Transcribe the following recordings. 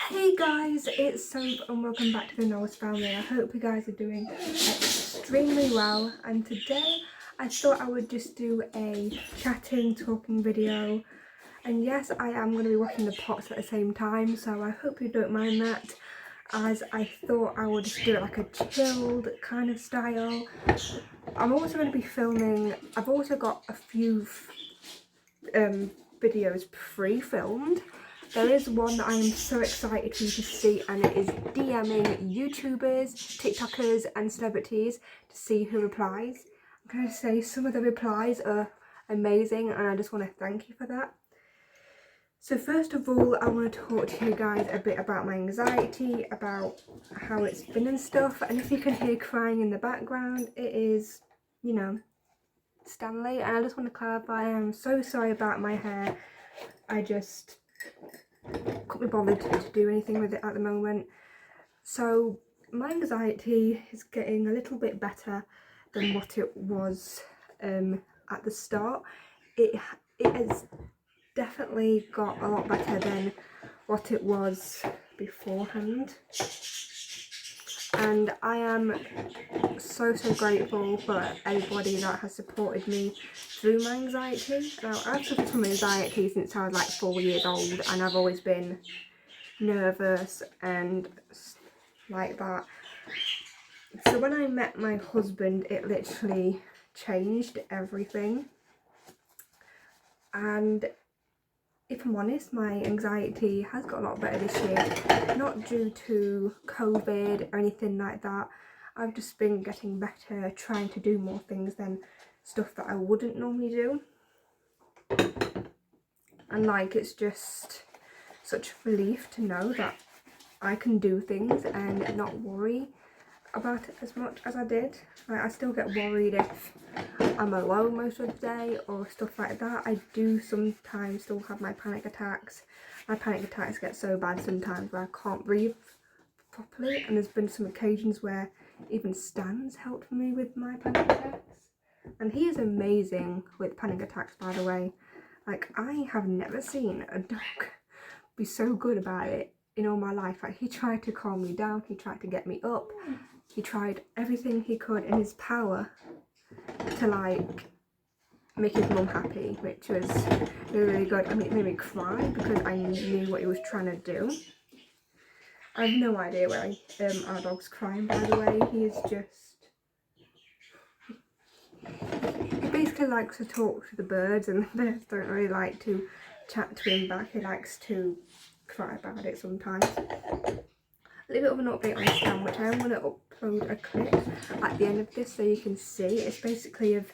Hey guys, it's Soap and welcome back to the Knowles family. I hope you guys are doing extremely well, and today I thought I would just do a chatting, talking video. And yes, I am going to be washing the pots at the same time, so I hope you don't mind that, as I thought I would just do it like a chilled kind of style. I'm also going to be filming, I've also got a few videos pre-filmed. There is one that I am so excited for you to see, and it is DMing YouTubers, TikTokers and celebrities to see who replies. I'm going to say some of the replies are amazing and I just want to thank you for that. So first of all, I want to talk to you guys a bit about my anxiety, about how it's been and stuff. And if you can hear crying in the background, it is, you know, Stanley. And I just want to clarify, I'm so sorry about my hair. I just couldn't be bothered to do anything with it at the moment. So my anxiety is getting a little bit better than what it was at the start. It has definitely got a lot better than what it was beforehand, and I am so grateful for everybody that has supported me through my anxiety. Now, I've suffered from anxiety since I was like 4 years old, and I've always been nervous and like that. So when I met my husband, it literally changed everything. And if I'm honest, my anxiety has got a lot better this year, not due to COVID or anything like that. I've just been getting better, trying to do more things than stuff that I wouldn't normally do. And like, it's just such a relief to know that I can do things and not worry about it as much as I did. Like, I still get worried if I'm alone most of the day or stuff like that. I do sometimes still have my panic attacks. My panic attacks get so bad sometimes where I can't breathe properly, and there's been some occasions where even Stan's helped me with my panic attacks, and he is amazing with panic attacks, by the way. Like, I have never seen a dog be so good about it in all my life. Like, he tried to calm me down, he tried to get me up, he tried everything he could in his power to like make his mum happy, which was really good. I mean, it made me cry because I knew what he was trying to do. I have no idea why our dog's crying, by the way. He basically likes to talk to the birds, and the birds don't really like to chat to him back. He likes to cry about it sometimes. A little bit of an update on Stan, which I am going to upload a clip at the end of this so you can see. It's basically of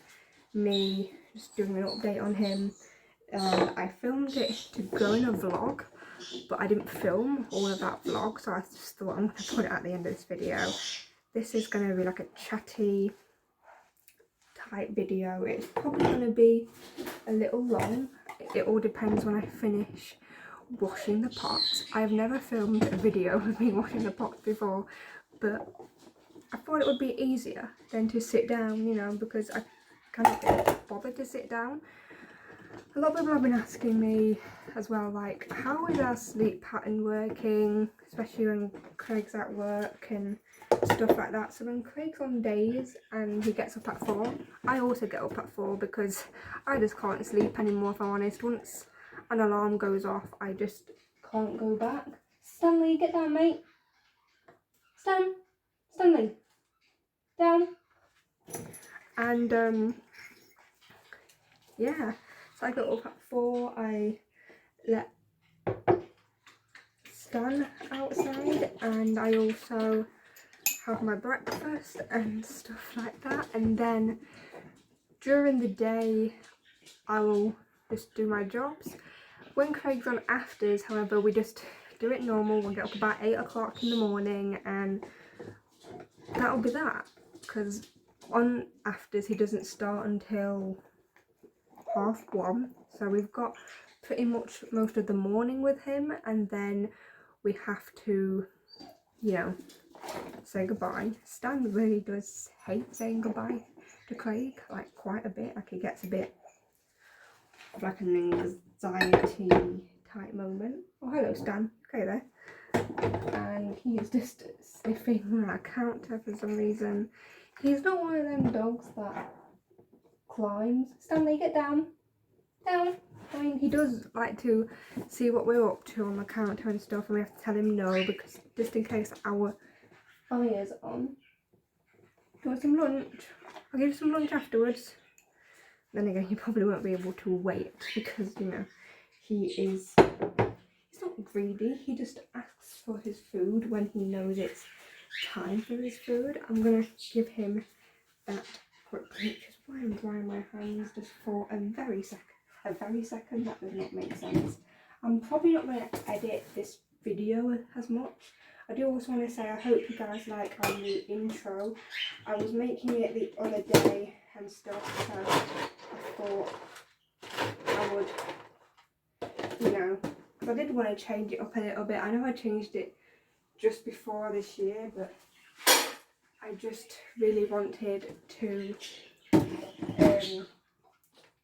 me just doing an update on him. I filmed it to go in a vlog, but I didn't film all of that vlog, so I just thought I'm going to put it at the end of this video. This is going to be like a chatty type video. It's probably going to be a little long. It all depends when I finish washing the pots. I've never filmed a video of me washing the pots before, but I thought it would be easier than to sit down, you know, because I kind of get bothered to sit down. A lot of people have been asking me as well, like, how is our sleep pattern working, especially when Craig's at work and stuff like that. So when Craig's on days and he gets up at 4, I also get up at 4 because I just can't sleep anymore, if I'm honest. Once an alarm goes off, I just can't go back. Stanley, get down, mate. Stanley, down. And yeah, so I got up at 4, I let Stan outside, and I also have my breakfast and stuff like that, and then during the day I will just do my jobs. When Craig's on afters, however, we just do it normal. We'll get up about 8 o'clock in the morning, and that'll be that, because on afters he doesn't start until 1:30, so we've got pretty much most of the morning with him, and then we have to, you know, say goodbye. Stan really does hate saying goodbye to Craig, like quite a bit. Like, he gets a bit of like an anxiety type moment. Oh, hello Stan. Okay there. and he's just sniffing my counter for some reason. He's not one of them dogs that climbs. Stanley, get down. Down. I mean, he does like to see what we're up to on the counter and stuff, and we have to tell him no, because just in case our fire's on. Do you want some lunch? I'll give you some lunch afterwards. Then again, he probably won't be able to wait, because, you know, he's not greedy. He just asks for his food when he knows it's time for his food. I'm gonna give him that quickly, which is why I'm drying my hands just for a very second. That does not make sense. I'm probably not going to edit this video as much. I do also want to say I hope you guys like our new intro. I was making it the other day and stuff, so I thought I would, you know, because I did want to change it up a little bit. I know I changed it just before this year, but I just really wanted to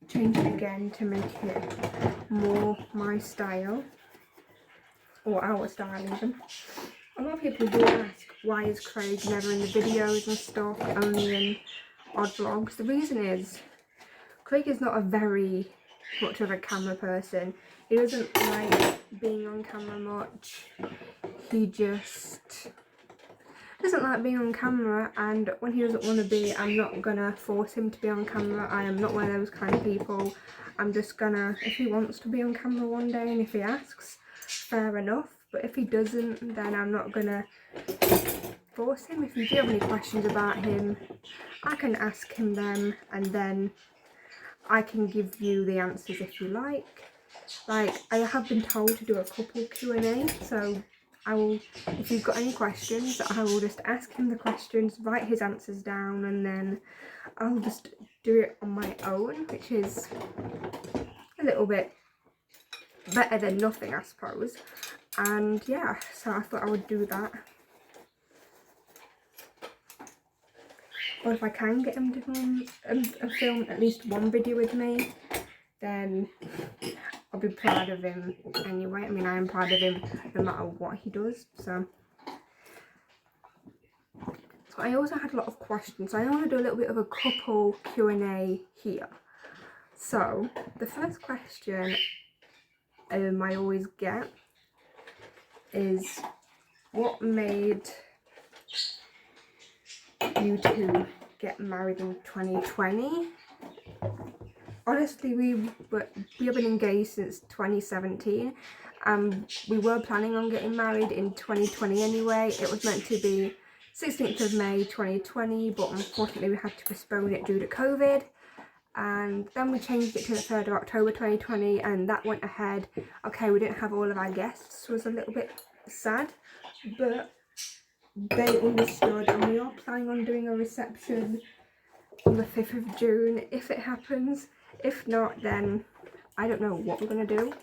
change it again to make it more my style, or our style even. A lot of people do ask, why is Craig never in the videos and stuff, only in odd vlogs? The reason is, Craig is not a very much of a camera person. He doesn't like being on camera much. He just doesn't like being on camera, and when he doesn't want to be, I'm not gonna force him to be on camera. I am not one of those kind of people. I'm just gonna, if he wants to be on camera one day and if he asks, fair enough, but if he doesn't, then I'm not gonna force him. If you do have any questions about him, I can ask him them, and then I can give you the answers if you like. Like, I have been told to do a couple Q&A, so I will, if you've got any questions, I will just ask him the questions, write his answers down, and then I'll just do it on my own, which is a little bit better than nothing, I suppose. And yeah, so I thought I would do that. Or if I can get him to film at least one video with me, then I'll be proud of him anyway. I mean, I am proud of him no matter what he does. So I also had a lot of questions. So I want to do a little bit of a couple Q&A here. So the first question I always get is, what made you two get married in 2020? Honestly, we have been engaged since 2017. We were planning on getting married in 2020 anyway. It was meant to be 16th of May 2020, but unfortunately we had to postpone it due to COVID. And then we changed it to the 3rd of October 2020, and that went ahead. Okay, we didn't have all of our guests, was a little bit sad, but they understood, and we are planning on doing a reception on the 5th of June if it happens. If not, then I don't know what we're going to do.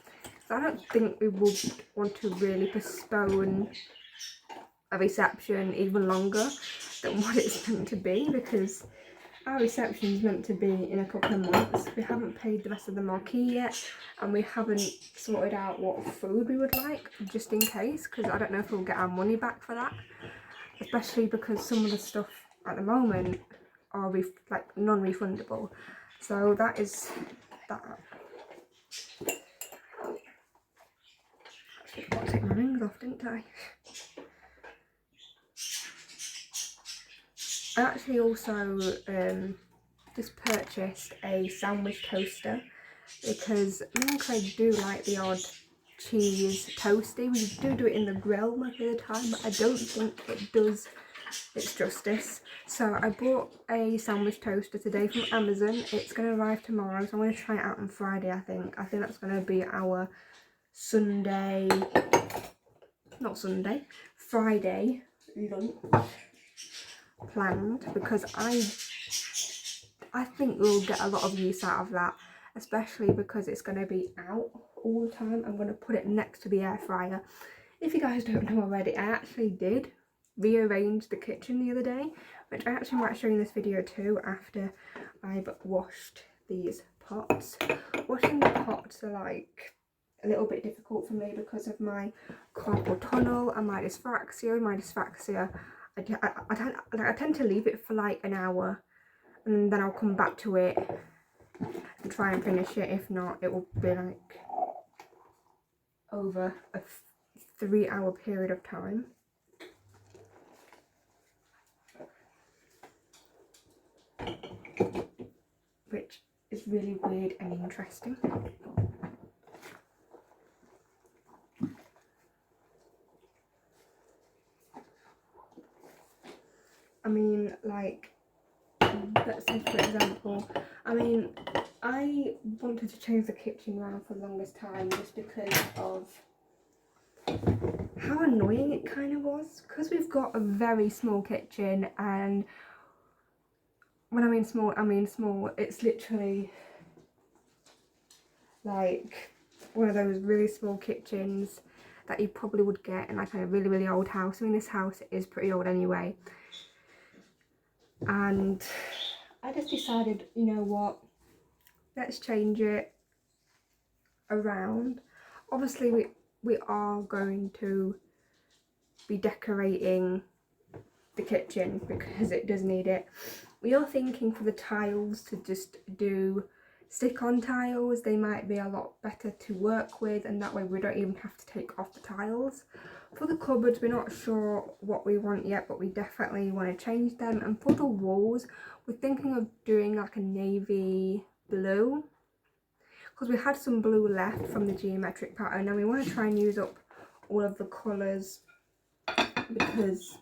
So I don't think we would want to really postpone a reception even longer than what it's meant to be, because our reception is meant to be in a couple of months. We haven't paid the rest of the marquee yet, and we haven't sorted out what food we would like, just in case, because I don't know if we'll get our money back for that, especially because some of the stuff at the moment are like non-refundable. So that is that. Actually, I've got to take my rings off, didn't I? I actually also just purchased a sandwich toaster, because me and Craig do like the odd cheese toasty. We do it in the grill most of the time, but I don't think it does its justice. So I bought a sandwich toaster today from Amazon. It's going to arrive tomorrow, so I'm going to try it out on Friday, I think. I think that's going to be our Friday lunch planned, because I think we'll get a lot of use out of that, especially because it's going to be out all the time. I'm going to put it next to the air fryer. If you guys don't know already, I actually did rearrange the kitchen the other day, which I actually might show you in this video too after I've washed these pots. Washing the pots are like a little bit difficult for me because of my carpal tunnel and my dyspraxia. I tend to leave it for like an hour, and then I'll come back to it and try and finish it. If not, it will be like over a 3-hour period of time. Which is really weird and interesting. I mean, like, let's say for example, I mean, I wanted to change the kitchen around for the longest time just because of how annoying it kind of was. Because we've got a very small kitchen, and when I mean small, it's literally like one of those really small kitchens that you probably would get in like a really, really old house. I mean, this house is pretty old anyway. And I just decided, you know what, let's change it around. Obviously we are going to be decorating the kitchen because it does need it. We are thinking for the tiles to just do stick-on tiles. They might be a lot better to work with, and that way we don't even have to take off the tiles. For the cupboards, we're not sure what we want yet, but we definitely want to change them. And for the walls, we're thinking of doing like a navy blue, because we had some blue left from the geometric pattern, and we want to try and use up all of the colours because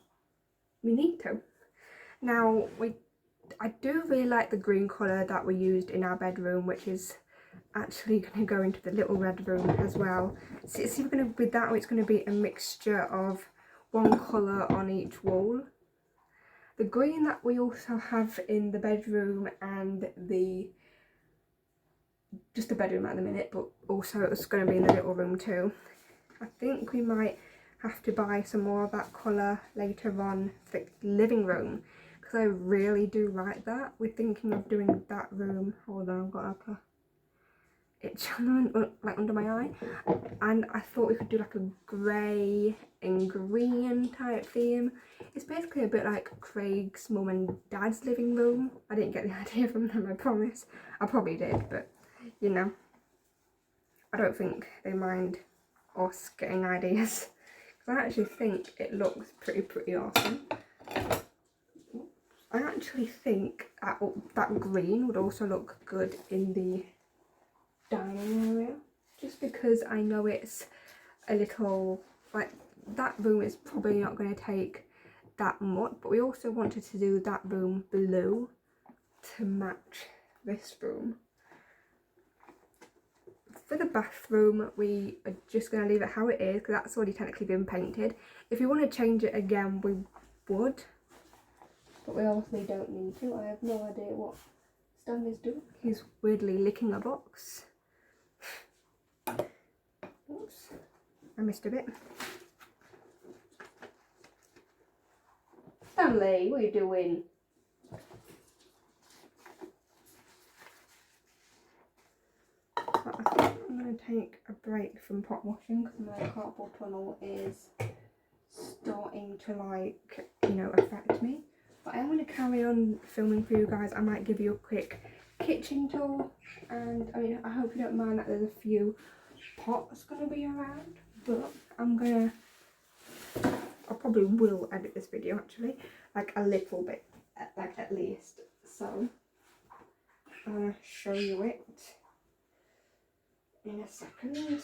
we need to. Now, I do really like the green colour that we used in our bedroom, which is actually going to go into the little red room as well. So it's either going to be that, or it's going to be a mixture of one colour on each wall. The green that we also have in the bedroom and just the bedroom at the minute, but also it's going to be in the little room too. I think we might have to buy some more of that colour later on for the living room, because I really do like that. We're thinking of doing that room. Hold on, I've got like a itch like under my eye, and I thought we could do like a grey and green type theme. It's basically a bit like Craig's mum and dad's living room. I didn't get the idea from them, I promise. I probably did, but you know, I don't think they mind us getting ideas, because I actually think it looks pretty awesome. I actually think that green would also look good in the dining area, just because I know it's a little, like, that room is probably not going to take that much, but we also wanted to do that room blue to match this room. For the bathroom, we are just going to leave it how it is, because that's already technically been painted. If you want to change it again, we would, but we obviously don't need to. I have no idea what Stanley's doing. He's weirdly licking a box. Oops, I missed a bit. Stanley, what are you doing? I think I'm going to take a break from pot washing because my carpal tunnel is starting to, like, you know, affect me. But I am going to carry on filming for you guys. I might give you a quick kitchen tour, and I mean, I hope you don't mind that there's a few pots going to be around, but I probably will edit this video actually, like a little bit, like at least. So I'm going to show you it in a second.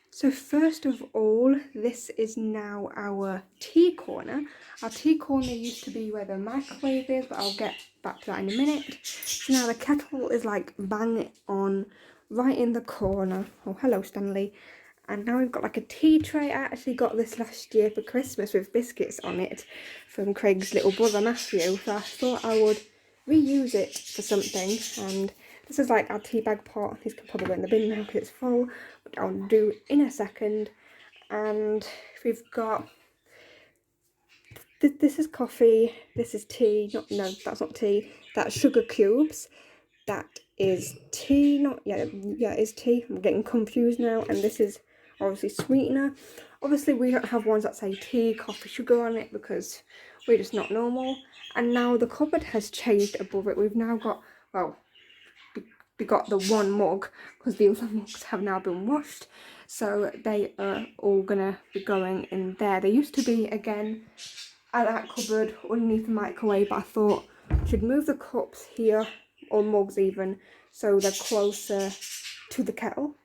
So first of all, this is now our tea corner. Our tea corner used to be where the microwave is, but I'll get back to that in a minute. So now the kettle is like bang on right in the corner. Oh, hello Stanley. And now we've got like a tea tray. I actually got this last year for Christmas with biscuits on it from Craig's little brother Matthew. So I thought I would reuse it for something, and this is like our tea bag pot. These can probably go in the bin now because it's full, which I'll do in a second. And we've got This is coffee, this is tea. No, that's not tea. That's sugar cubes. That is tea, yeah, it's tea. I'm getting confused now. And this is obviously sweetener. Obviously, we don't have ones that say tea, coffee, sugar on it because we're just not normal. And now the cupboard has changed above it. We've now got, well, we got the one mug because the other mugs have now been washed. So they are all gonna be going in there. They used to be, again, at that cupboard underneath the microwave, but I thought I should move the cups here, or mugs even, so they're closer to the kettle.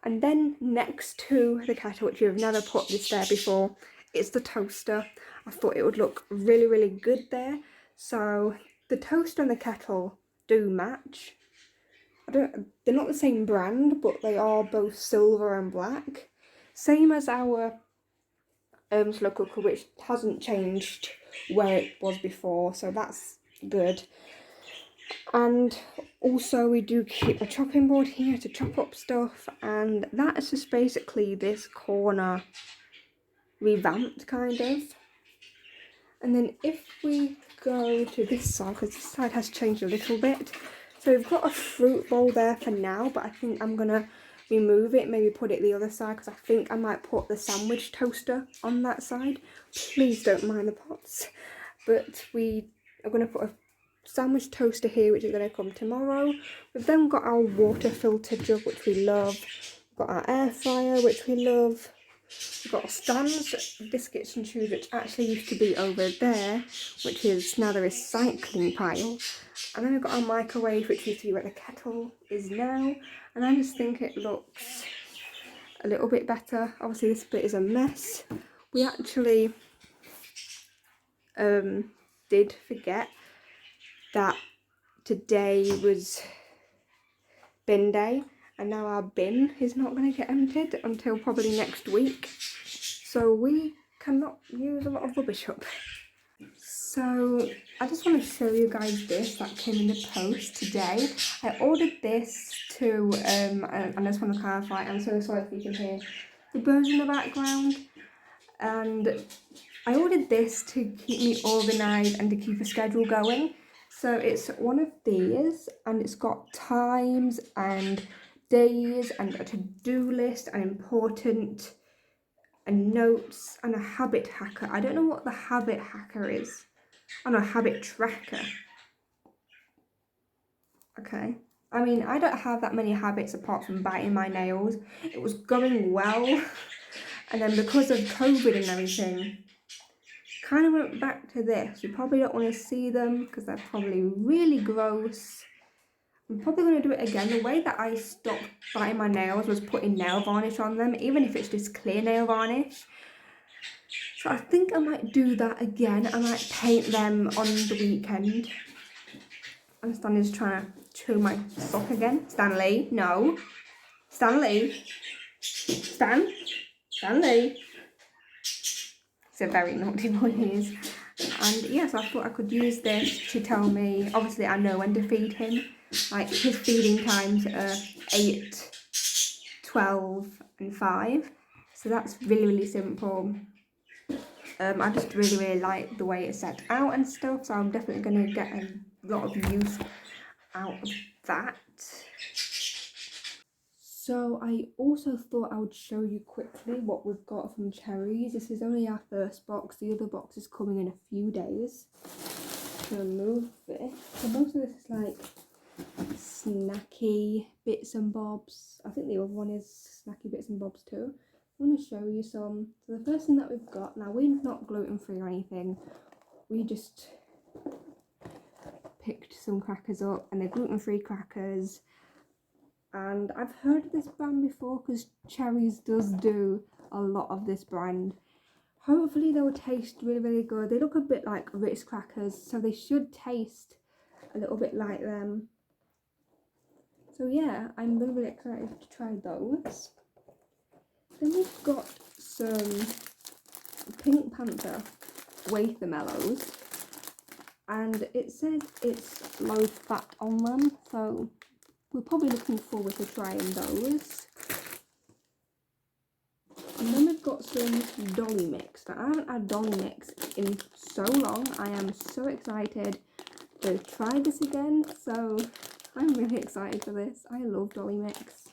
And then next to the kettle, which you've never put this there before, it's the toaster. I thought it would look really, really good there. So the toaster and the kettle do match. They're not the same brand, but they are both silver and black. Same as our slow cooker, which hasn't changed where it was before, so that's good. And also we do keep a chopping board here to chop up stuff, and that is just basically this corner revamped, kind of. And then if we go to this side, because this side has changed a little bit, so we've got a fruit bowl there for now, but I think I'm gonna remove it, maybe put it the other side, because I think I might put the sandwich toaster on that side. Please don't mind the pots. But we are going to put a sandwich toaster here, which is going to come tomorrow. We've then got our water filter jug, which we love. We've got our air fryer, which we love. We've got Stan's biscuits and chews, which actually used to be over there, which is now the recycling pile. And then we've got our microwave, which used to be where the kettle is now. And I just think it looks a little bit better. Obviously this bit is a mess. We actually did forget that today was bin day, and now our bin is not going to get emptied until probably next week. So we cannot use a lot of rubbish up. So I just want to show you guys this that came in the post today. I ordered this to, and I just want to clarify, I'm so sorry if you can hear the birds in the background. And I ordered this to keep me organised and to keep a schedule going. So it's one of these, and it's got times and days and a to-do list and important and notes and a habit hacker. I don't know what the habit hacker is. Oh no, habit tracker. Okay. I mean, I don't have that many habits apart from biting my nails. It was going well. And then because of COVID and everything, kind of went back to this. You probably don't want to see them because they're probably really gross. I'm probably going to do it again. The way that I stopped biting my nails was putting nail varnish on them, even if it's just clear nail varnish. So I think I might do that again. I might paint them on the weekend. And Stanley's trying to chew my sock again. Stanley, no. Stanley. Stanley. He's a very naughty boy, he is. And yes, I thought I could use this to tell me, obviously I know when to feed him. Like his feeding times are 8, 12 and 5. So that's really, really simple. I just really, really like the way it's set out and stuff, so I'm definitely going to get a lot of use out of that. So I also thought I would show you quickly what we've got from Cherries. This is only our first box. The other box is coming in a few days. I'm going to move this. So most of this is like snacky bits and bobs. I think the other one is snacky bits and bobs too. I want to show you some. So the first thing that we've got, now we're not gluten-free or anything. We just picked some crackers up, and they're gluten-free crackers. And I've heard of this brand before because Cherries does do a lot of this brand. Hopefully they'll taste really, really good. They look a bit like Ritz crackers, so they should taste a little bit like them. So yeah, I'm really, really excited to try those. Then we've got some Pink Panther wafer mellows, and it says it's low fat on them, so we're probably looking forward to trying those. And then we've got some Dolly Mix. Now, I haven't had Dolly Mix in so long. I am so excited to try this again. So I'm really excited for this. I love Dolly Mix.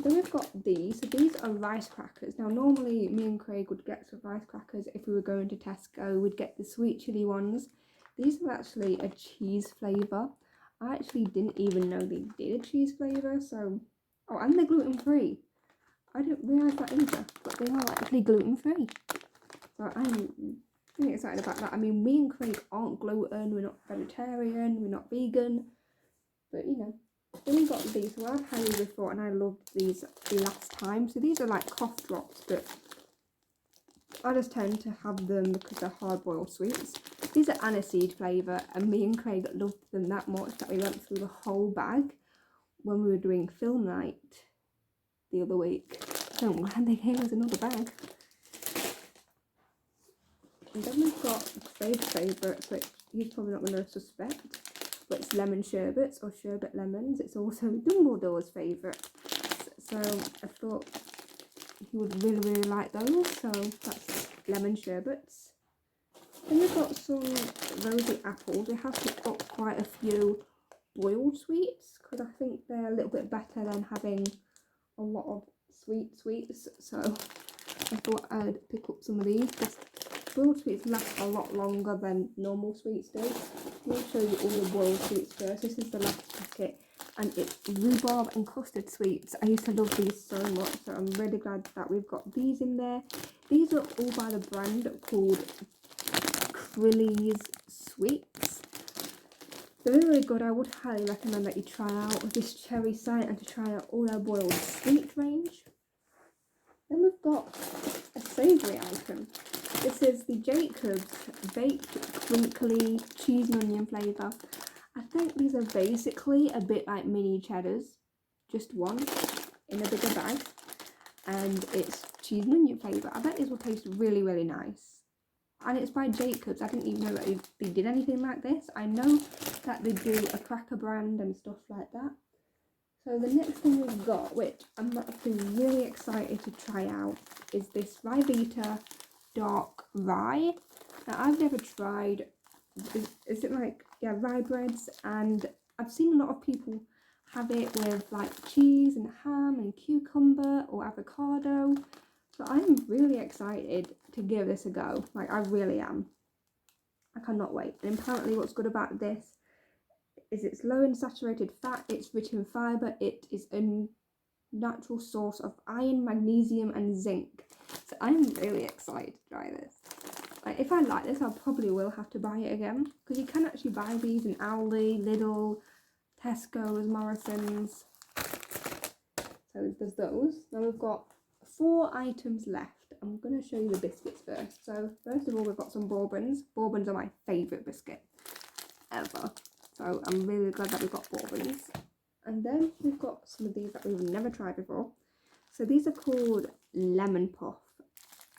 Then we've got these. So these are rice crackers. Now normally me and Craig would get some rice crackers if we were going to Tesco. We'd get the sweet chilli ones. These are actually a cheese flavour. I actually didn't even know they did a cheese flavour. So, oh, and they're gluten free. I didn't realise that either, but they are actually gluten free. So I'm really excited about that. I mean, me and Craig aren't gluten. We're not vegetarian. We're not vegan. But you know. Then we got these. So I've had these before and I loved these last time. So these are like cough drops, but I just tend to have them because they're hard boiled sweets. These are aniseed flavour and me and Craig loved them that much that we went through the whole bag when we were doing film night the other week. So I'm glad they gave us another bag. And then we've got Craig's favourites, which he's probably not going to suspect. But it's lemon sherbets or sherbet lemons. It's also Dumbledore's favourite. So I thought he would really, really like those. So that's lemon sherbets. Then we've got some rosy apples. We have picked up quite a few boiled sweets because I think they're a little bit better than having a lot of sweets. So I thought I'd pick up some of these. Boiled sweets last a lot longer than normal sweets do. I'll show you all the boiled sweets first. This is the last packet and it's rhubarb and custard sweets. I used to love these so much, so I'm really glad that we've got these in there. These are all by the brand called Crilly's Sweets. They're really, really good. I would highly recommend that you try out this cherry site and to try out all their boiled sweet range. Then we've got a savoury item. This is the Jacobs Baked Crinkly Cheese and Onion flavour. I think these are basically a bit like mini cheddars, just one in a bigger bag, and it's cheese and onion flavour. I bet these will taste really, really nice. And it's by Jacobs. I didn't even know that they did anything like this. I know that they do a cracker brand and stuff like that. So the next thing we've got, which I'm actually really excited to try out, is this Ryvita Dark Rye. Now I've never tried, is it like, yeah, rye breads, and I've seen a lot of people have it with like cheese and ham and cucumber or avocado. So I'm really excited to give this a go. Like, I really am. I cannot wait. And apparently what's good about this is it's low in saturated fat, it's rich in fibre, it is a natural source of iron, magnesium and zinc. So I'm really excited to try this. Like, if I like this, I probably will have to buy it again, because you can actually buy these in Aldi, Lidl, Tesco's, Morrison's. So there's those. Now we've got 4 items left. I'm going to show you the biscuits first. So first of all, we've got some Bourbons. Bourbons are my favourite biscuit ever. So I'm really glad that we've got Bourbons. And then we've got some of these that we've never tried before. So these are called Lemon Puff.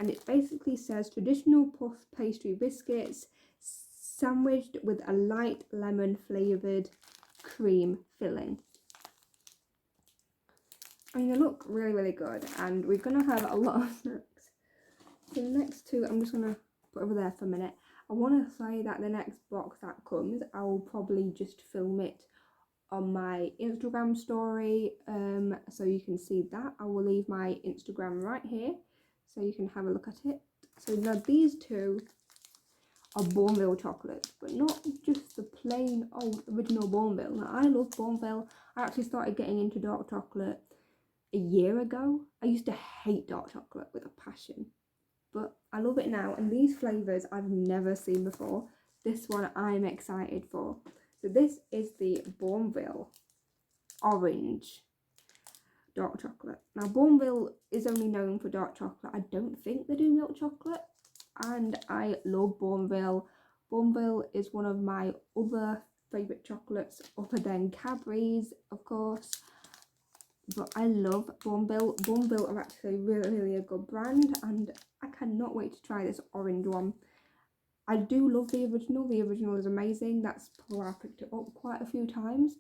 And it basically says traditional puff pastry biscuits sandwiched with a light lemon flavoured cream filling. I mean, they look really, really good, and we're going to have a lot of snacks. So the next two, I'm just going to put over there for a minute. I want to say that the next box that comes, I will probably just film it on my Instagram story, so you can see that. I will leave my Instagram right here, so you can have a look at it. So now these two are Bournville chocolates, but not just the plain old original Bournville. Now, I love Bournville. I actually started getting into dark chocolate a year ago. I used to hate dark chocolate with a passion, but I love it now, and these flavours I've never seen before. This one I'm excited for. So this is the Bournville Orange dark chocolate. Now Bournville is only known for dark chocolate. I don't think they do milk chocolate, and I love Bournville. Bournville is one of my other favourite chocolates other than Cadbury's, of course. But I love Bournville. Bournville are actually really, really a good brand, and I cannot wait to try this orange one. I do love the original. The original is amazing. That's why I picked it up quite a few times.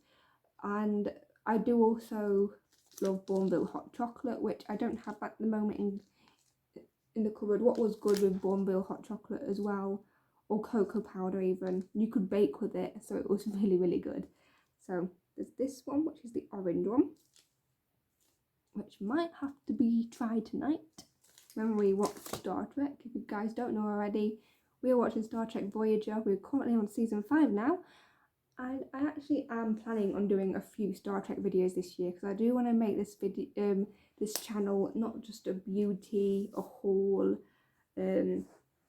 And I do also love Bournville hot chocolate, which I don't have at the moment in the cupboard what was good with Bournville hot chocolate as well, or cocoa powder even. You could bake with it, so it was really, really good. So there's this one, which is the orange one, which might have to be tried tonight when we watch Star Trek. If you guys don't know already, we are watching Star Trek Voyager. We're currently on season 5 now, and I actually am planning on doing a few Star Trek videos this year, because I do want to make this video, this channel, not just a beauty, a haul,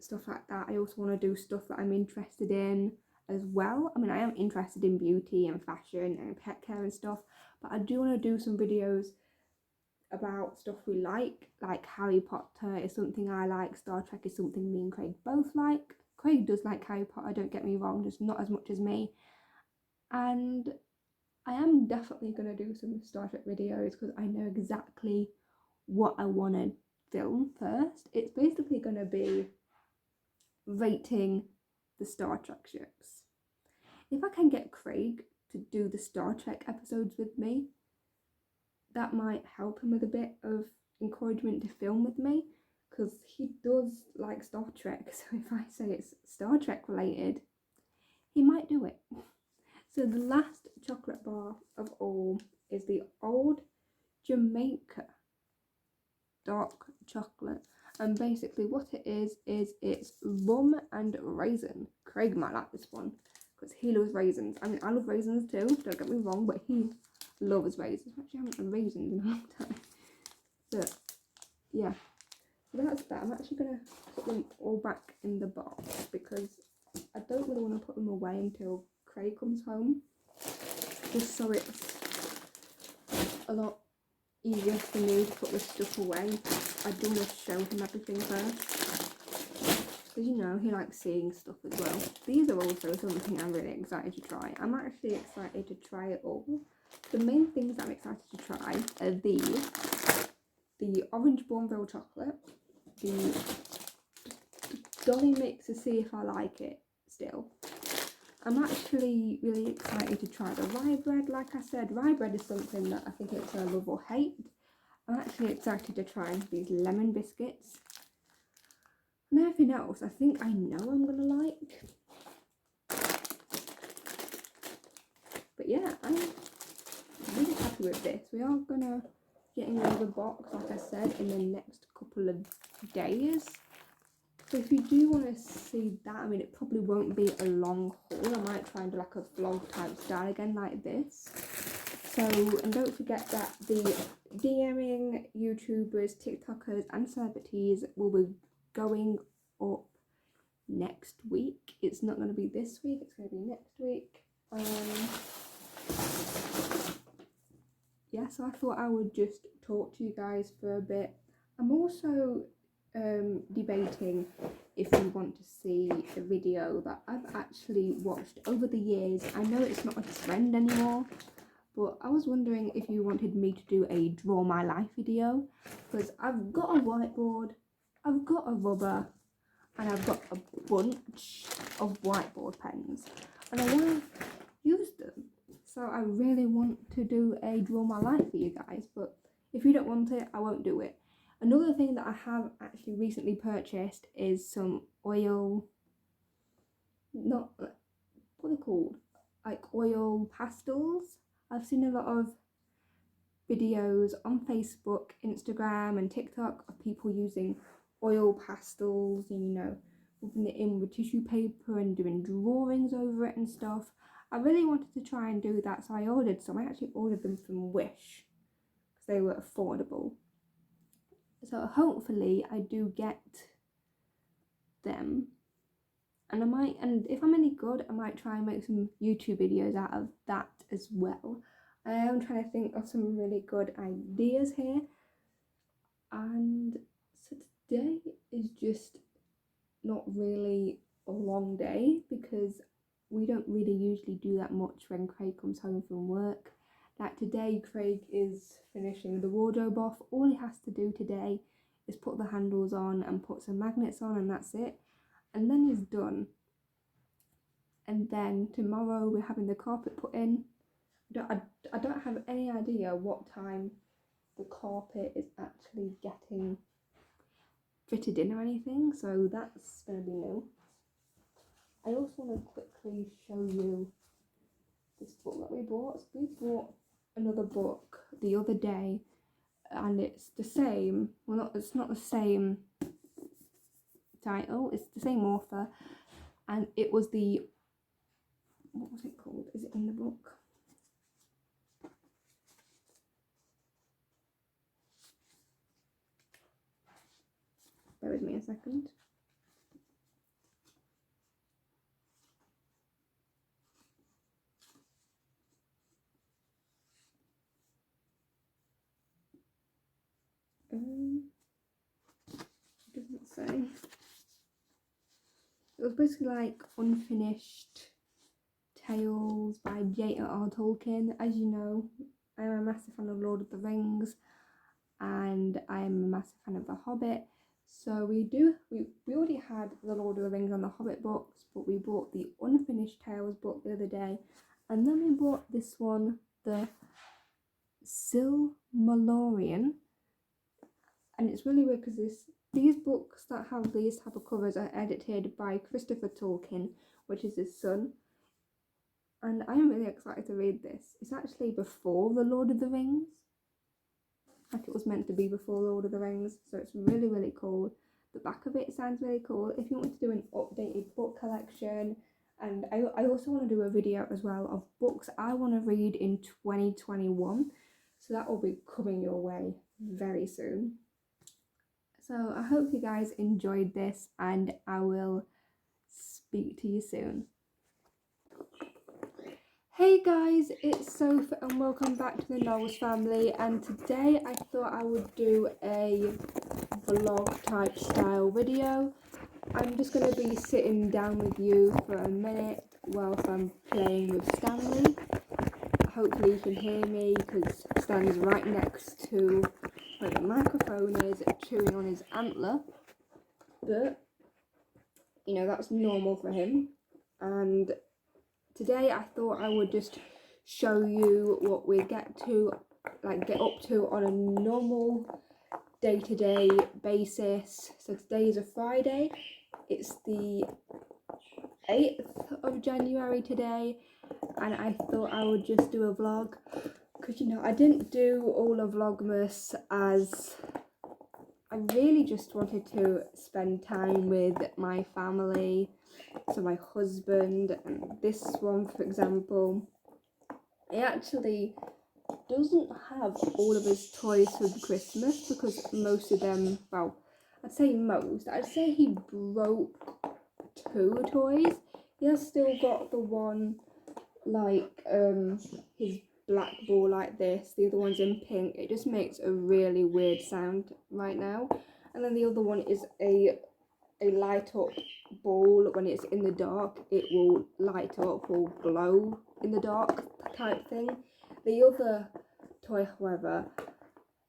stuff like that. I also want to do stuff that I'm interested in as well. I mean, I am interested in beauty and fashion and pet care and stuff, but I do want to do some videos about stuff we like Harry Potter is something I like, Star Trek is something me and Craig both like. Craig does like Harry Potter, don't get me wrong, just not as much as me. And I am definitely going to do some Star Trek videos because I know exactly what I want to film first. It's basically going to be rating the Star Trek ships. If I can get Craig to do the Star Trek episodes with me, that might help him with a bit of encouragement to film with me, because he does like Star Trek. So if I say it's Star Trek related, he might do it. So the last chocolate bar of all is the Old Jamaica dark chocolate, and basically what it is it's rum and raisin. Craig might like this one because he loves raisins. I mean, I love raisins too, don't get me wrong, but he loves raisins. Actually, I haven't had raisins in a long time. But yeah, so that's that. I'm actually gonna put them all back in the box because I don't really want to put them away until Craig comes home, just so it's a lot easier for me to put this stuff away. I do want to show him everything first, because you know he likes seeing stuff as well. These are also something I'm really excited to try. I'm actually excited to try it all. The main things I'm excited to try are the orange Bournville chocolate, the Dolly mix to see if I like it still. I'm actually really excited to try the rye bread. Like I said, rye bread is something that I think it's a love or hate. I'm actually excited to try these lemon biscuits. And everything else I think I know I'm going to like. But yeah, I'm really happy with this. We are going to get another box, like I said, in the next couple of days. So if you do want to see that, I mean, it probably won't be a long haul. I might try and do like a vlog type style again like this. So, and don't forget that the DMing YouTubers, TikTokers and celebrities will be going up next week. It's not going to be this week, it's going to be next week. Yeah, so I thought I would just talk to you guys for a bit. I'm also debating if you want to see a video that I've actually watched over the years. I know it's not a trend anymore, but I was wondering if you wanted me to do a draw my life video, because I've got a whiteboard, I've got a rubber, and I've got a bunch of whiteboard pens, and I want to use them. So I really want to do a draw my life for you guys, but if you don't want it, I won't do it. Another thing that I have actually recently purchased is some oil, not, what are they called? Like oil pastels. I've seen a lot of videos on Facebook, Instagram and TikTok of people using oil pastels and, you know, rubbing it in with tissue paper and doing drawings over it and stuff. I really wanted to try and do that, so I ordered some. I actually ordered them from Wish because they were affordable. So hopefully I do get them, and I might, and if I'm any good, I might try and make some YouTube videos out of that as well. I am trying to think of some really good ideas here, and so today is just not really a long day because we don't really usually do that much when Craig comes home from work. Like today, Craig is finishing the wardrobe off. All he has to do today is put the handles on and put some magnets on, and that's it. And then he's done. And then tomorrow we're having the carpet put in. I don't have any idea what time the carpet is actually getting fitted in or anything, so that's going to be new. I also want to quickly show you this book that we bought. So we bought another book the other day, and it's the same, well, it's not the same title, it's the same author, and it was the, what was it called? Is it in the book? Bear with me a second. It doesn't say. It was basically like Unfinished Tales by J.R.R. Tolkien. As you know, I'm a massive fan of Lord of the Rings, and I am a massive fan of The Hobbit. So we already had the Lord of the Rings and the Hobbit books, but we bought the Unfinished Tales book the other day, and then we bought this one, the Silmarillion. And it's really weird because these books that have these type of covers are edited by Christopher Tolkien, which is his son. And I'm really excited to read this. It's actually before the Lord of the Rings. Like it was meant to be before Lord of the Rings. So it's really, really cool. The back of it sounds really cool. If you want me to do an updated book collection, and I also want to do a video as well of books I want to read in 2021. So that will be coming your way very soon. So I hope you guys enjoyed this, and I will speak to you soon. Hey guys, it's Soph and welcome back to the Knowles family, and today I thought I would do a vlog type style video. I'm just going to be sitting down with you for a minute whilst I'm playing with Stanley. Hopefully you can hear me because Stanley's right next to where the microphone is, chewing on his antler, but you know, that's normal for him. And today I thought I would just show you what we get up to on a normal day-to-day basis. So today is a Friday, it's the 8th of January today, and I thought I would just do a vlog because, you know, I didn't do all of Vlogmas as I really just wanted to spend time with my family, so my husband. And this one, for example, it actually doesn't have all of his toys for Christmas because most of them, well, I'd say he broke 2 toys. He has still got the one like his black ball like this, the other one's in pink. It just makes a really weird sound right now. And then the other one is a light up ball. When it's in the dark it will light up or glow in the dark type thing. The other toy, however,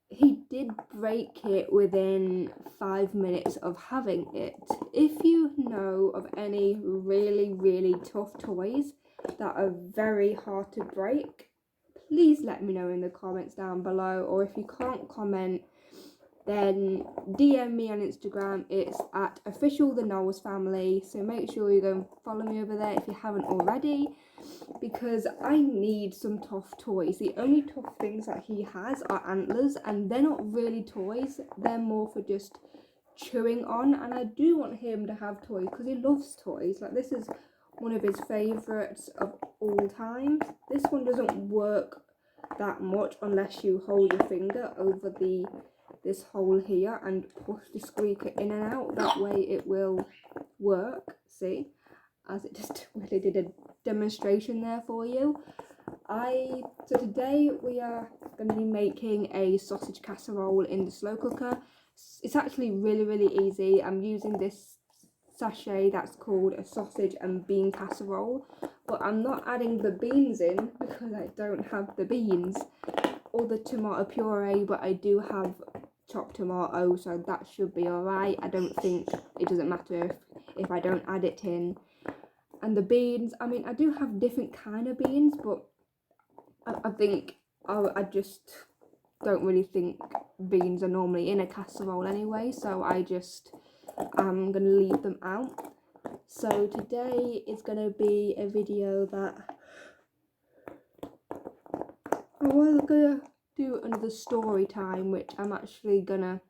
he did break it within 5 minutes of having it. If you know of any really, really tough toys that are very hard to break, please let me know in the comments down below, or if you can't comment, then DM me on Instagram. It's at official the Knowles family, so make sure you go and follow me over there if you haven't already, because I need some tough toys. The only tough things that he has are antlers, and they're not really toys, they're more for just chewing on. And I do want him to have toys because he loves toys. Like, this is one of his favourites of all time. This one doesn't work that much unless you hold your finger over this hole here and push the squeaker in and out. That way it will work. See, as it just really did a demonstration there for you. So today we are going to be making a sausage casserole in the slow cooker. It's actually really, really easy. I'm using this sachet that's called a sausage and bean casserole, but I'm not adding the beans in because I don't have the beans or the tomato puree, but I do have chopped tomato, so that should be alright. I don't think it doesn't matter if I don't add it in. And the beans, I mean, I do have different kind of beans, but I think I just don't really think beans are normally in a casserole anyway, so I'm gonna leave them out. So today is gonna be a video that I was gonna do another story time, which I'm actually gonna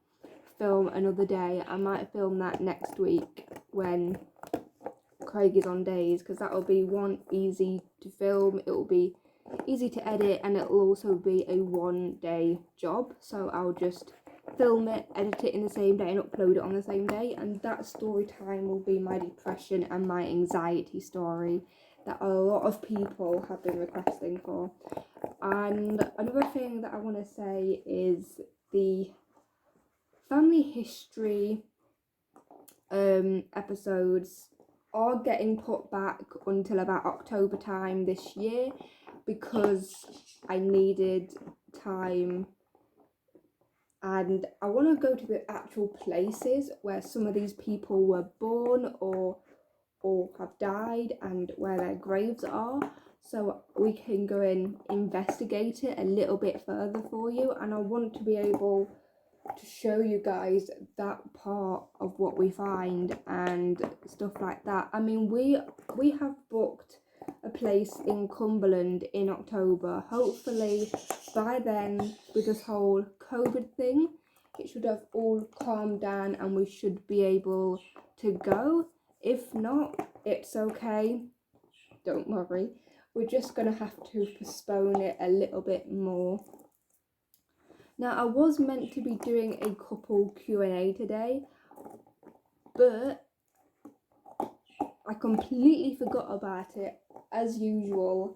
film another day. I might film that next week when Craig is on days, because that'll be one, easy to film, it'll be easy to edit, and it'll also be a 1-day job. So I'll just film it, edit it in the same day and upload it on the same day, and that story time will be my depression and my anxiety story that a lot of people have been requesting for. And another thing that I want to say is the family history episodes are getting put back until about October time this year, because I needed time and I want to go to the actual places where some of these people were born or have died and where their graves are, so we can go and investigate it a little bit further for you. And I want to be able to show you guys that part of what we find and stuff like that. I mean, we have booked a place in Cumberland in October. Hopefully by then, with this whole COVID thing, it should have all calmed down and we should be able to go. If not, it's okay, don't worry, we're just gonna have to postpone it a little bit more. Now, I was meant to be doing a couple Q&A today, but I completely forgot about it, as usual.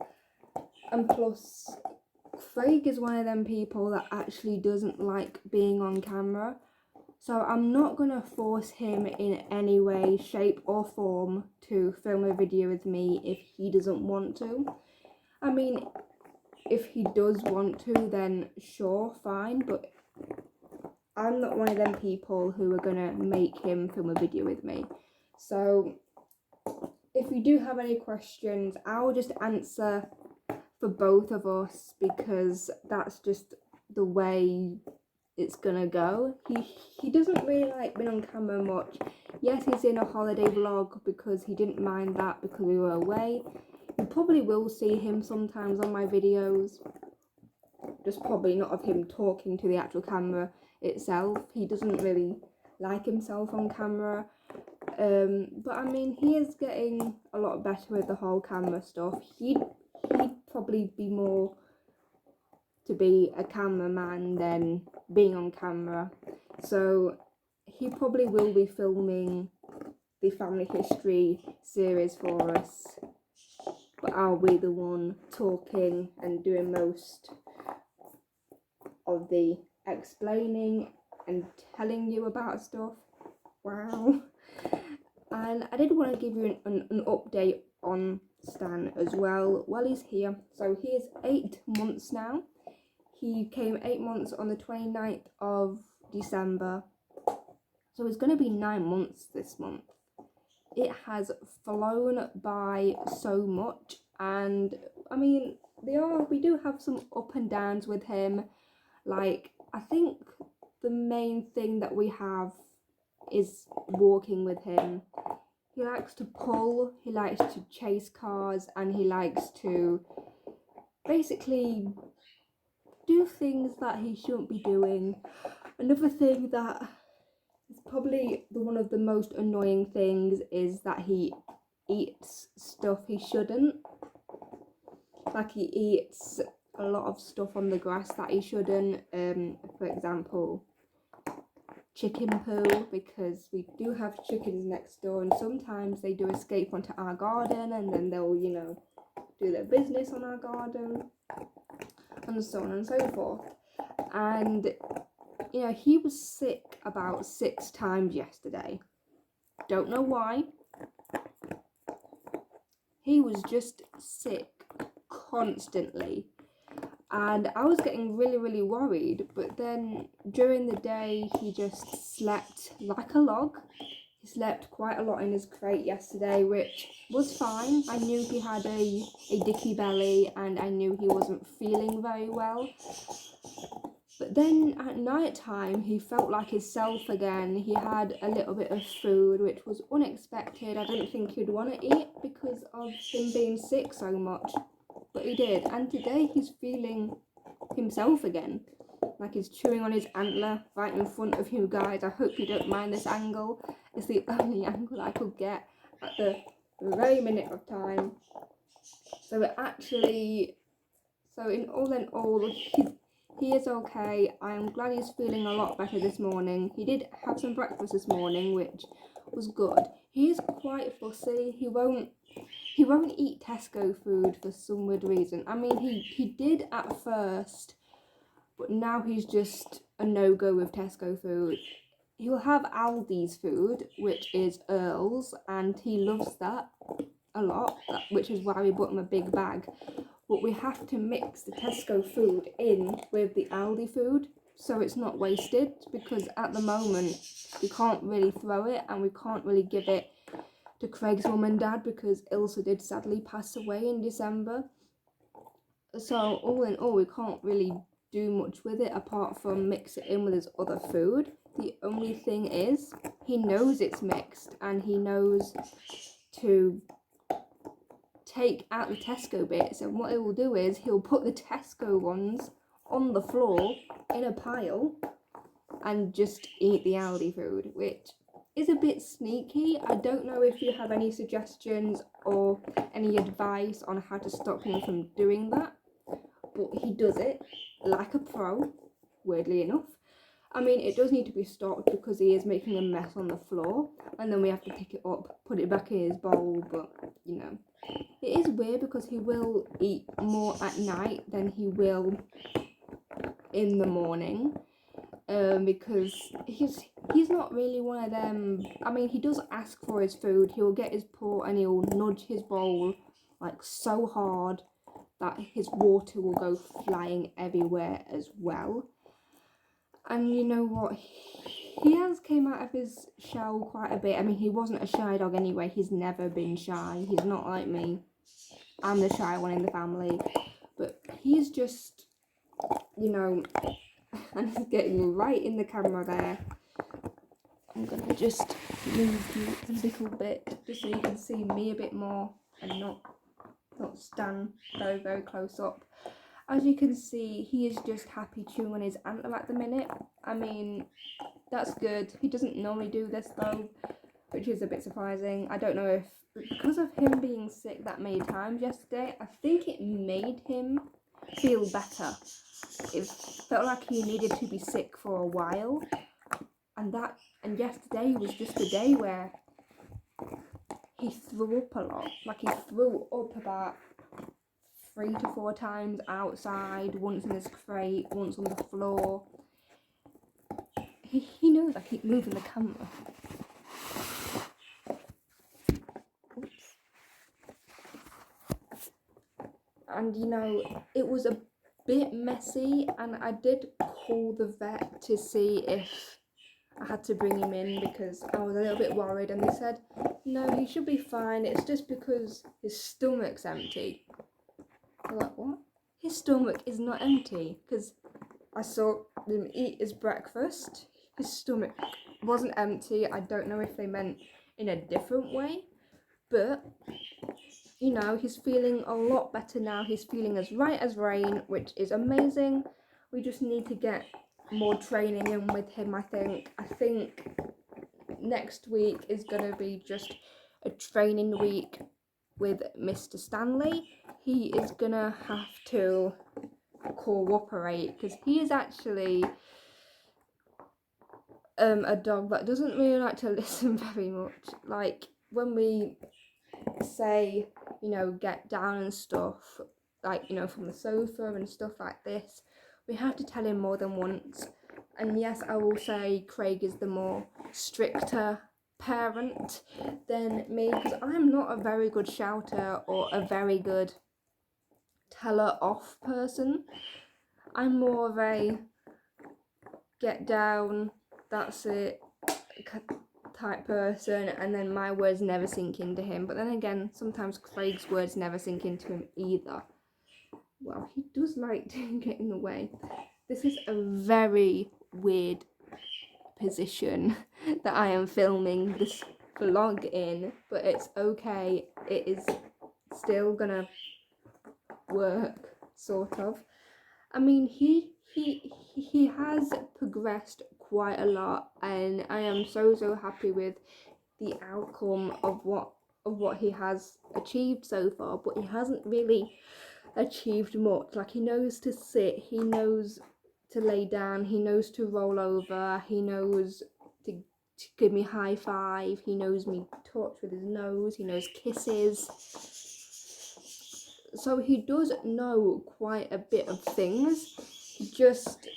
And plus, Craig is one of them people that actually doesn't like being on camera. So I'm not going to force him in any way, shape or form to film a video with me if he doesn't want to. I mean, if he does want to, then sure, fine, but I'm not one of them people who are going to make him film a video with me. So if you do have any questions, I'll just answer for both of us, because that's just the way it's gonna go. He doesn't really like being on camera much. Yes, he's in a holiday vlog because he didn't mind that because we were away. You probably will see him sometimes on my videos, just probably not of him talking to the actual camera itself. He doesn't really like himself on camera. But I mean, he is getting a lot better with the whole camera stuff. He'd probably be more to be a cameraman than being on camera. So he probably will be filming the family history series for us, but I'll be the one talking and doing most of the explaining and telling you about stuff. Wow. And I did want to give you an update on Stan as well while he's here. So he is 8 months now. He came 8 months on the 29th of December. So it's going to be 9 months this month. It has flown by so much, and I mean, we do have some up and downs with him. Like, I think the main thing that we have is walking with him. He likes to pull, he likes to chase cars, and he likes to basically do things that he shouldn't be doing. Another thing that is probably one of the most annoying things is that he eats stuff he shouldn't. Like, he eats a lot of stuff on the grass that he shouldn't. For example, chicken poo, because we do have chickens next door, and sometimes they do escape onto our garden, and then they'll, you know, do their business on our garden, and so on and so forth. And, you know, he was sick about 6 times yesterday. Don't know why. He was just sick constantly. And I was getting really, really worried. But then during the day, he just slept like a log. He slept quite a lot in his crate yesterday, which was fine. I knew he had a dicky belly, and I knew he wasn't feeling very well. But then at night time, he felt like himself again. He had a little bit of food, which was unexpected. I didn't think he'd want to eat because of him being sick so much, but he did. And today he's feeling himself again. Like he's chewing on his antler right in front of you guys. I hope you don't mind this angle. It's the only angle I could get at the very minute of time. So it actually, so in all, he is okay. I am glad he's feeling a lot better this morning. He did have some breakfast this morning, which was good. He is quite fussy. He won't eat Tesco food for some weird reason. I mean, he did at first, but now he's just a no-go with Tesco food. He will have Aldi's food, which is Earl's, and he loves that a lot, which is why we bought him a big bag. But we have to mix the Tesco food in with the Aldi food so it's not wasted, because at the moment we can't really throw it and we can't really give it to Craig's mum and dad because Ilse did sadly pass away in December. So all in all, we can't really do much with it apart from mix it in with his other food. The only thing is, he knows it's mixed and he knows to take out the Tesco bits, and what he will do is he'll put the Tesco ones on the floor in a pile and just eat the Aldi food, which is a bit sneaky. I don't know if you have any suggestions or any advice on how to stop him from doing that, but he does it like a pro, weirdly enough. I mean, it does need to be stopped because he is making a mess on the floor, and then we have to pick it up, put it back in his bowl, but, you know. It is weird because he will eat more at night than he will in the morning, because he's not really one of them. I mean, he does ask for his food. He will get his paw and he'll nudge his bowl like so hard that his water will go flying everywhere as well. And you know what? He has came out of his shell quite a bit. I mean, he wasn't a shy dog anyway. He's never been shy. He's not like me. I'm the shy one in the family. But he's just, you know, and he's getting right in the camera there. I'm going to just move you a little bit just so you can see me a bit more and not stand very, very close up. As you can see, he is just happy chewing on his antler at the minute. I mean, that's good. He doesn't normally do this though, which is a bit surprising. I don't know if, because of him being sick that many times yesterday, I think it made him feel better. It felt like he needed to be sick for a while. And yesterday was just a day where he threw up a lot. Like he threw up about 3 to 4 times outside, once in his crate, once on the floor. He knows I keep moving the camera. Oops. And you know, it was a bit messy, and I did call the vet to see if I had to bring him in because I was a little bit worried, and they said, no, he should be fine. It's just because his stomach's empty. I'm like, what? His stomach is not empty, because I saw him eat his breakfast. His stomach wasn't empty. I don't know if they meant in a different way, but you know, he's feeling a lot better now. He's feeling as right as rain, which is amazing. We just need to get more training in with him, I think. I think next week is going to be just a training week with Mr. Stanley. He is going to have to cooperate because he is actually a dog that doesn't really like to listen very much. Like when we say, you know, get down and stuff, like, you know, from the sofa and stuff like this, we have to tell him more than once. And yes, I will say Craig is the more stricter parent than me, because I'm not a very good shouter or a very good teller off person. I'm more of a get down, that's it type person, and then my words never sink into him. But then again, sometimes Craig's words never sink into him either. Well, he does like to get in the way. This is a very weird position that I am filming this vlog in, but it's okay. It is still gonna work, sort of. I mean, he has progressed quite a lot, and I am so happy with the outcome of what he has achieved so far. But he hasn't really achieved much. Like, he knows to sit, he knows to lay down, he knows to roll over, he knows to give me high five, he knows me touch with his nose, he knows kisses. So he does know quite a bit of things, just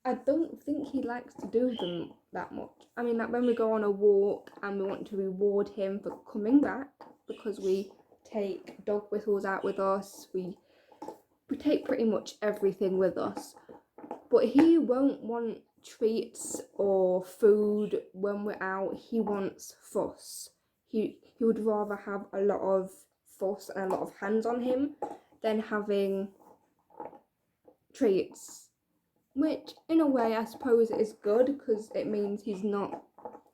I don't think he likes to do them that much. I mean, like when we go on a walk and we want to reward him for coming back, because we take dog whistles out with us, we take pretty much everything with us, but he won't want treats or food when we're out. He wants fuss. He would rather have a lot of fuss and a lot of hands on him than having treats, which in a way I suppose is good, because it means he's not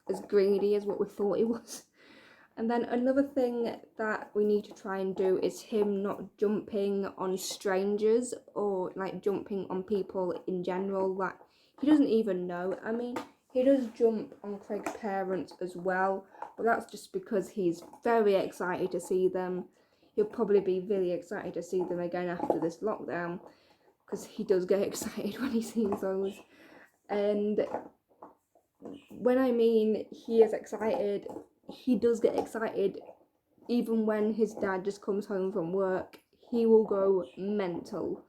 as greedy as what we thought he was. And then another thing that we need to try and do is him not jumping on strangers, or like jumping on people in general that he doesn't even know. I mean, he does jump on Craig's parents as well, but that's just because he's very excited to see them. He'll probably be really excited to see them again after this lockdown, because he does get excited when he sees those. And when I mean he is excited, he does get excited. Even when his dad just comes home from work, he will go mental.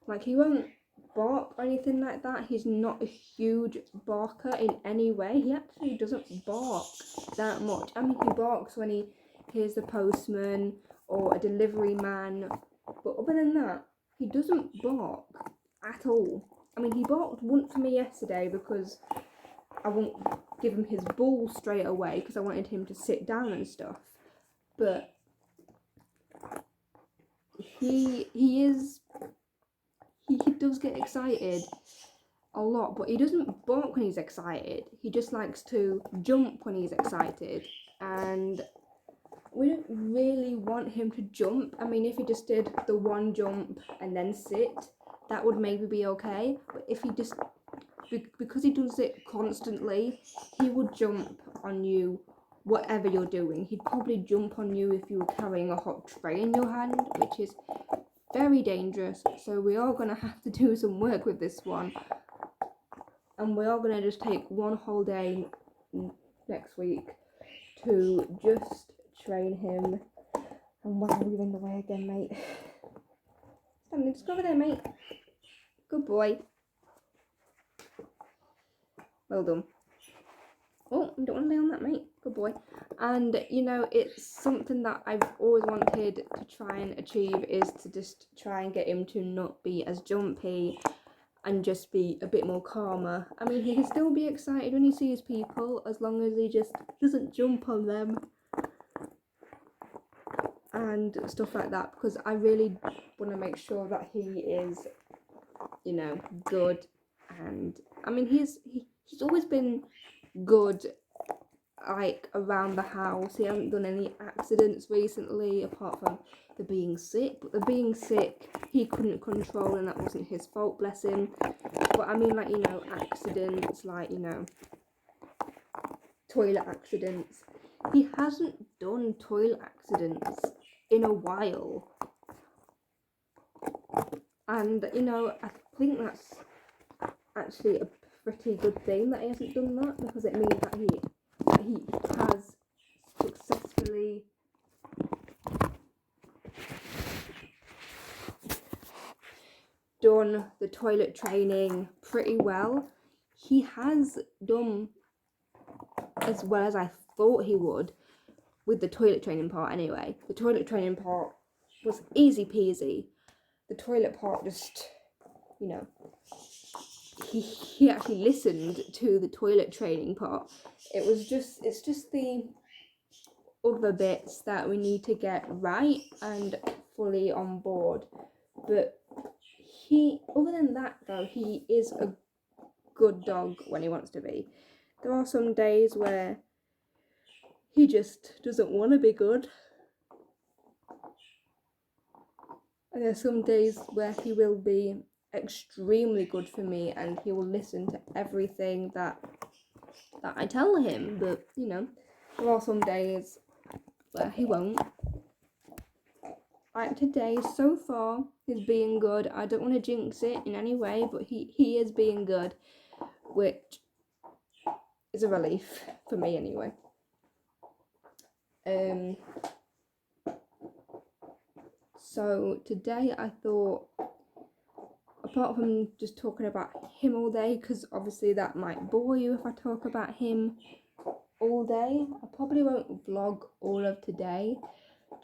Like, he won't bark or anything like that. He's not a huge barker in any way. He actually doesn't bark that much. I mean, he barks when he hears the postman or a delivery man, but other than that, he doesn't bark at all. I mean, he barked once for me yesterday because I won't give him his ball straight away because I wanted him to sit down and stuff. But he does get excited a lot, but he doesn't bark when he's excited. He just likes to jump when he's excited, and we don't really want him to jump. I mean, if he just did the one jump and then sit, that would maybe be okay. But if he just, because he does it constantly, he would jump on you whatever you're doing. He'd probably jump on you if you were carrying a hot tray in your hand, which is very dangerous. So we are going to have to do some work with this one, and we are going to just take one whole day next week to just train him. And wow, you're in the way again, mate. Stanley, just go over there, mate. Good boy. Well done. Oh, you don't want to lay on that, mate. Good boy. And, you know, it's something that I've always wanted to try and achieve, is to just try and get him to not be as jumpy and just be a bit more calmer. I mean, he can still be excited when he sees people, as long as he just doesn't jump on them and stuff like that, because I really want to make sure that he is, you know, good. And I mean, he's always been good, like around the house. He hasn't done any accidents recently, apart from the being sick. But the being sick, he couldn't control, and that wasn't his fault, bless him. But I mean, like, you know, accidents, like, you know, toilet accidents. He hasn't done toilet accidents in a while, and you know, I think that's actually a pretty good thing that he hasn't done that, because it means that he has successfully done the toilet training pretty well. He has done as well as I thought he would with the toilet training part anyway. The toilet training part was easy peasy. The toilet part just, you know, he actually listened to the toilet training part. It's just the other bits that we need to get right and fully on board. But other than that though, he is a good dog when he wants to be. There are some days where he just doesn't want to be good. And there's some days where he will be extremely good for me and he will listen to everything that I tell him. But, you know, there are some days where he won't. Like today, so far, he's being good. I don't want to jinx it in any way, but he is being good, which is a relief for me anyway. So today I thought, apart from just talking about him all day, because obviously that might bore you if I talk about him all day, I probably won't vlog all of today,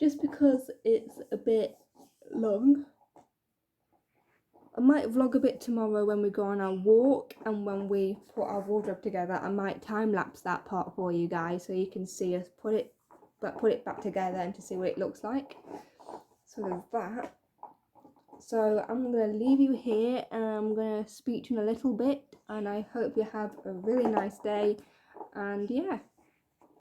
just because it's a bit long. I might vlog a bit tomorrow when we go on our walk and when we put our wardrobe together. I might time-lapse that part for you guys so you can see us put it back together and to see what it looks like. So there's that. So I'm going to leave you here and I'm going to speak to you in a little bit, and I hope you have a really nice day, and yeah.